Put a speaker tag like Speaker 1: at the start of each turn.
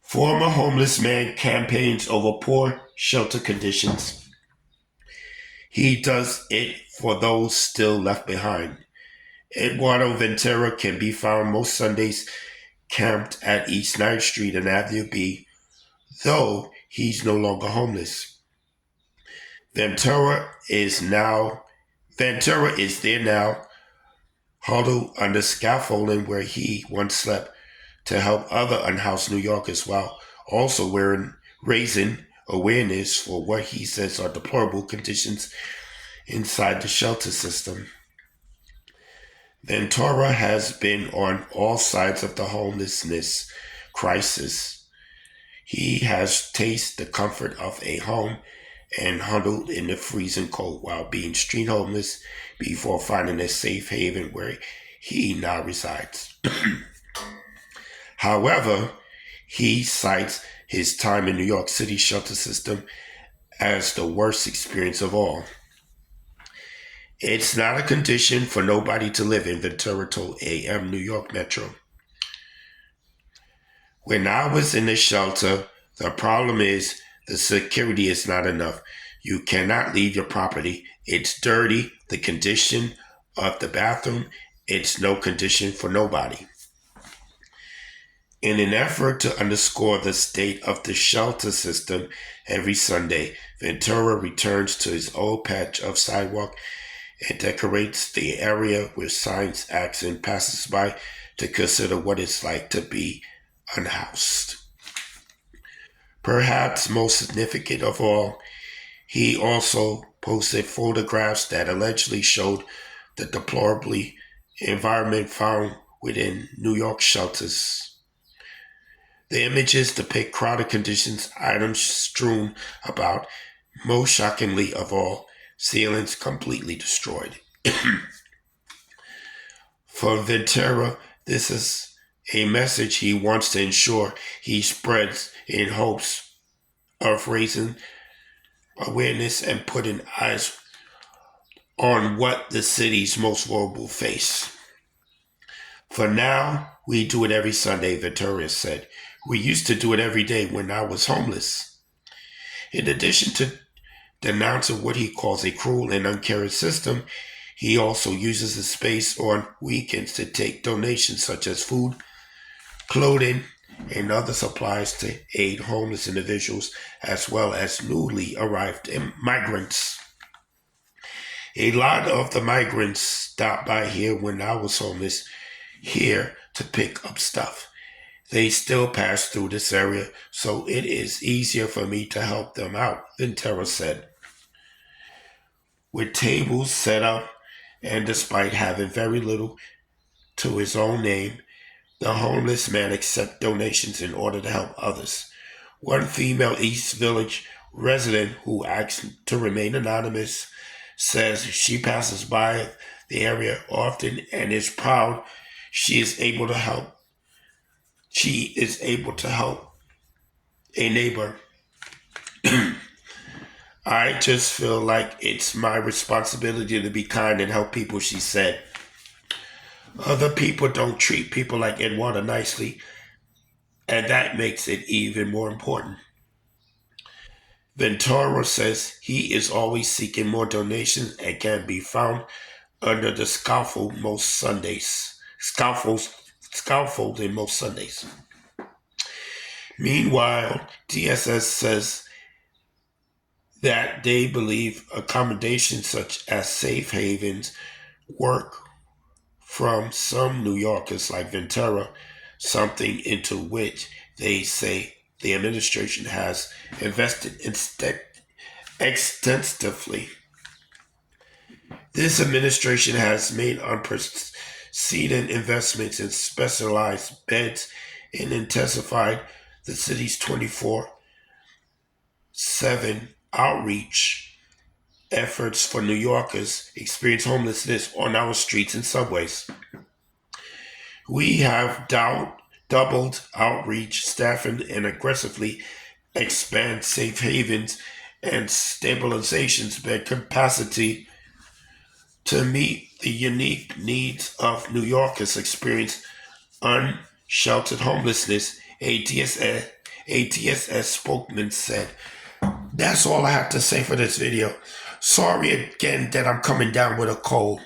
Speaker 1: Former homeless man campaigns over poor shelter conditions. He does it for those still left behind. Eduardo Ventura can be found most Sundays camped at East Ninth Street and Avenue B, though he's no longer homeless. Ventura is now Ventura is there now, huddled under scaffolding where he once slept to help other unhoused New Yorkers while also raising awareness for what he says are deplorable conditions inside the shelter system. Ventura has been on all sides of the homelessness crisis. He has tasted the comfort of a home and huddled in the freezing cold while being street homeless before finding a safe haven where he now resides. However, he cites his time in New York City shelter system as the worst experience of all. It's not a condition for nobody to live in, Ventura told AM New York Metro. When I was in the shelter, the problem is the security is not enough. You cannot leave your property. It's dirty. The condition of the bathroom, it's no condition for nobody. In an effort to underscore the state of the shelter system, every Sunday, Ventura returns to his old patch of sidewalk and decorates the area with signs asking passersby to consider what it's like to be unhoused. Perhaps most significant of all, he also posted photographs that allegedly showed the deplorably environment found within New York shelters. The images depict crowded conditions, items strewn about, most shockingly of all, ceilings completely destroyed. For Ventura, this is a message he wants to ensure he spreads in hopes of raising awareness and putting eyes on what the city's most vulnerable face. For now, we do it every Sunday, Ventura said. We used to do it every day when I was homeless. In addition to denouncing what he calls a cruel and uncaring system, he also uses the space on weekends to take donations such as food, clothing, and other supplies to aid homeless individuals as well as newly arrived migrants. A lot of the migrants stopped by here when I was homeless here to pick up stuff. They still pass through this area, so it is easier for me to help them out, Ventura said. With tables set up, and despite having very little to his own name, the homeless man accepts donations in order to help others. One female East Village resident who asked to remain anonymous says she passes by the area often and is proud she is able to help. She is able to help a neighbor. I just feel like it's my responsibility to be kind and help people, she said. Other people don't treat people like Eduardo nicely, and that makes it even more important. Ventura says he is always seeking more donations and can be found under the scaffolding most Sundays. Meanwhile, DSS says that they believe accommodations such as safe havens work from some New Yorkers like Ventura, something into which they say the administration has invested extensively. This administration has made unprecedented investments in specialized beds and intensified the city's 24/7 outreach efforts for New Yorkers experience homelessness on our streets and subways. We have doubled outreach staffing and aggressively expand safe havens and stabilizations bed capacity to meet the unique needs of New Yorkers experience unsheltered homelessness, ATSS spokesman said. That's all I have to say for this video. Sorry again that I'm coming down with a cold.